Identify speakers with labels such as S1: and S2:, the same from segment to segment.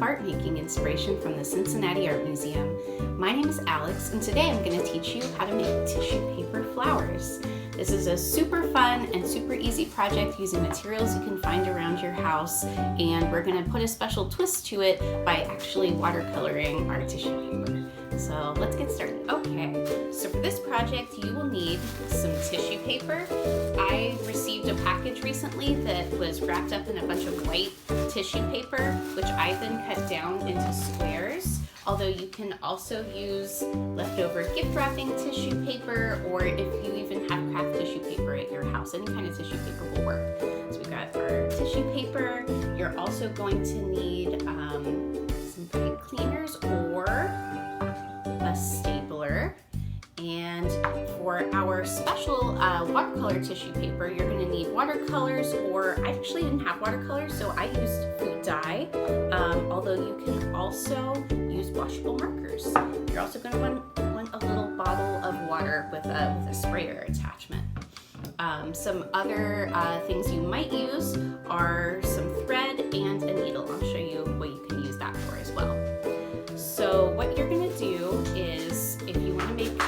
S1: art making inspiration from the Cincinnati Art Museum. My name is Alex, and today I'm going to teach you how to make tissue paper flowers. This is a super fun and super easy project using materials you can find around your house, and we're going to put a special twist to it by actually watercoloring our tissue paper. So let's get started. Okay, so for this project you will need some tissue paper. I received a package recently that was wrapped up in a bunch of white tissue paper, which I then cut down into squares. Although you can also use leftover gift wrapping tissue paper, or if you even have craft tissue paper at your house, any kind of tissue paper will work. So we've got our tissue paper. You're also going to need some pipe cleaners or a stapler. And for our special watercolor tissue paper, you're going to need watercolors, or I actually didn't have watercolors, so I used food dye, although you can also use washable markers. You're also going to want a little bottle of water with a sprayer attachment. Some other things you might use are some thread and a needle. I'll show you what you can use that for as well. So what you're going to do is, if you want to make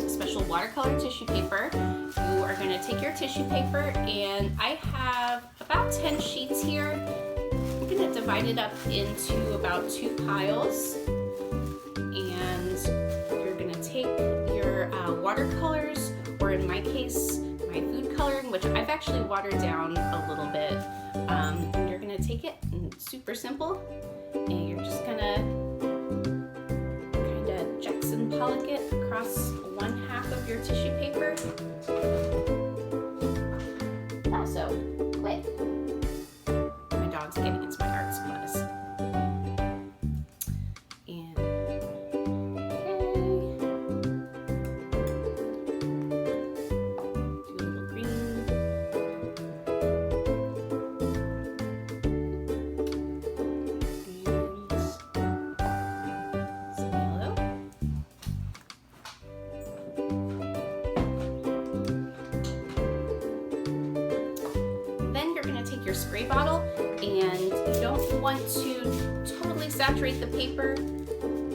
S1: special watercolor tissue paper, you are going to take your tissue paper, and I have about 10 sheets here. I'm going to divide it up into about 2 piles, and you're going to take your watercolors, or in my case, my food coloring, which I've actually watered down a little bit. And you're going to take it, and it's super simple, and you're just going to Jackson Pollock it across 1/2 of your tissue paper. Also, quit. My dog's getting into my art supplies. And do a little green. Take your spray bottle, and you don't want to totally saturate the paper,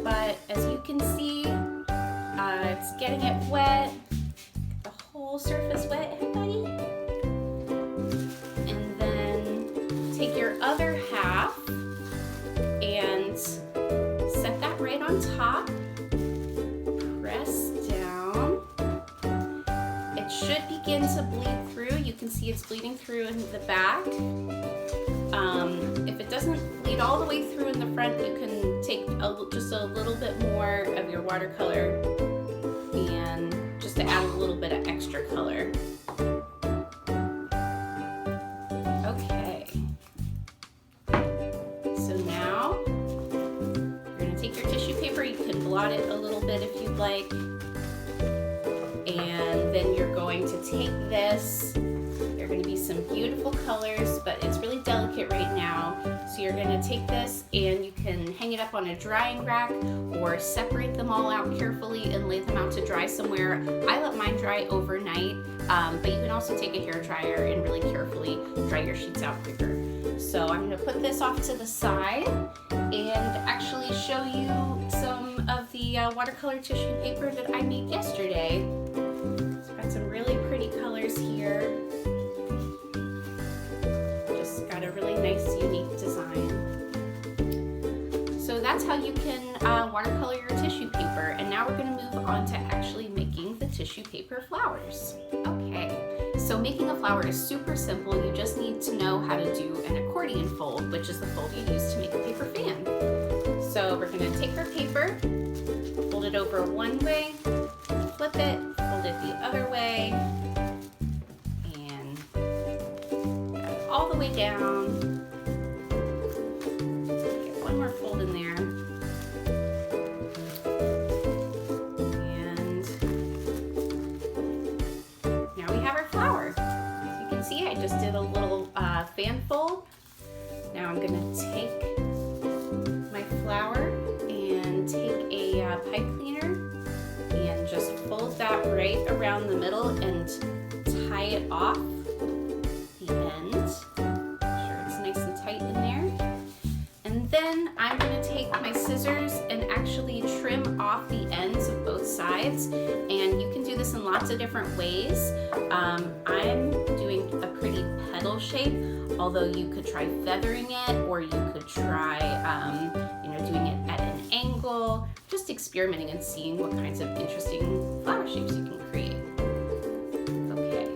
S1: but as you can see, it's getting it wet, the whole surface wet, hey buddy? And then take your other half and set that right on top, press down. It should begin to bleed through. You can see it's bleeding through in the back. If it doesn't bleed all the way through in the front, you can take just a little bit more of your watercolor, and just to add a little bit of extra color. Okay. So now you're going to take your tissue paper. You can blot it a little bit if you'd like. And then you're going to take this. There are going to be some beautiful colors, but it's really delicate right now. So you're going to take this, and you can hang it up on a drying rack, or separate them all out carefully and lay them out to dry somewhere. I let mine dry overnight, but you can also take a hair dryer and really carefully dry your sheets out quicker. So I'm going to put this off to the side and actually show you some of the watercolor tissue paper that I made yesterday. So I've got some really pretty colors here. Just got a really nice, unique design. So that's how you can watercolor your tissue paper. And now we're going to move on to actually making the tissue paper flowers. Okay, so making a flower is super simple. You just need to know how to do an accordion fold, which is the fold you use to make a paper fan. So we're going to take our paper, fold it over one way, flip it, fold it the other way, and got it all the way down. Get one more fold in there. And now we have our flower. As you can see, I just did a little fan fold. Now I'm going to take my flower and take a pipe cleaner and just fold that right around the middle and tie it off the end. Make sure it's nice and tight in there. And then I'm scissors and actually trim off the ends of both sides, and you can do this in lots of different ways. I'm doing a pretty petal shape, although you could try feathering it, or you could try doing it at an angle, just experimenting and seeing what kinds of interesting flower shapes you can create. Okay,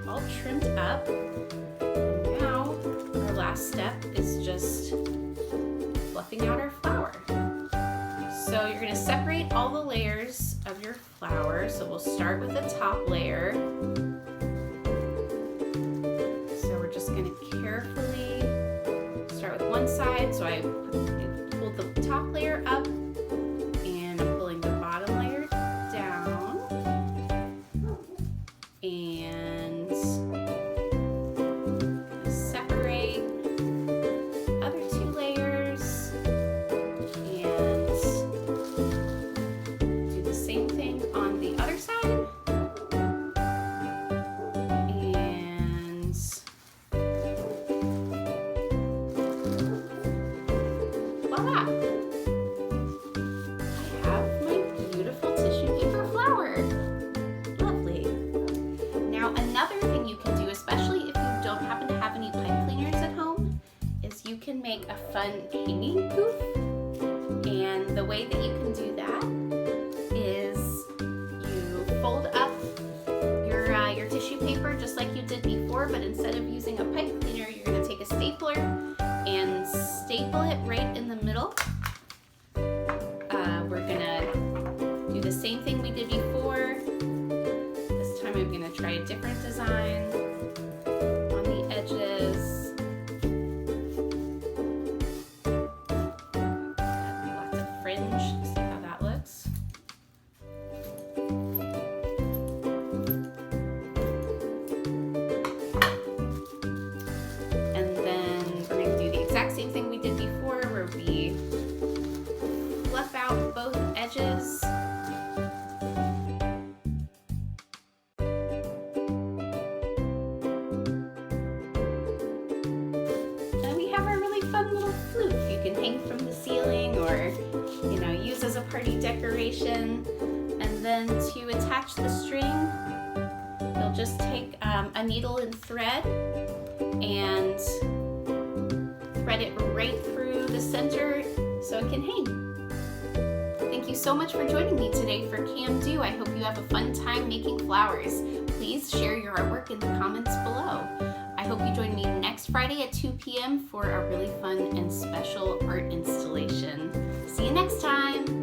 S1: all trimmed up. And now our last step is just fluffing out our flower. So you're going to separate all the layers of your flower. So we'll start with the top layer. So we're just going to carefully start with one side. So I pulled the top layer up and I'm pulling the bottom layer down. And separate other two layers and do the same thing on the other side. And voila! I have my beautiful tissue paper flower. Lovely. Now another thing you can do, especially if you don't happen to have any pipe cleaners at home, is you can make a fun hanging poof. And the way that you can do that is you fold up your tissue paper just like you did before, but instead of using a pipe cleaner, you're going to take a stapler and staple it right in the middle. We're going to do the same thing we did before. This time I'm going to try a different design on the edges. Lots of fringe. See how that looks. And then we're going to do the exact same thing we did before, where we fluff out both edges. And we have our really fun little flute you can hang from the ceiling, or use as a party decoration. And then to attach the string, you'll just take a needle and thread and thread it right through the center so it can hang. Thank you so much for joining me today for Can Do. I hope you have a fun time making flowers. Please share your artwork in the comments below. I hope you join me next Friday at 2 p.m. for a really fun and special art installation. See you next time!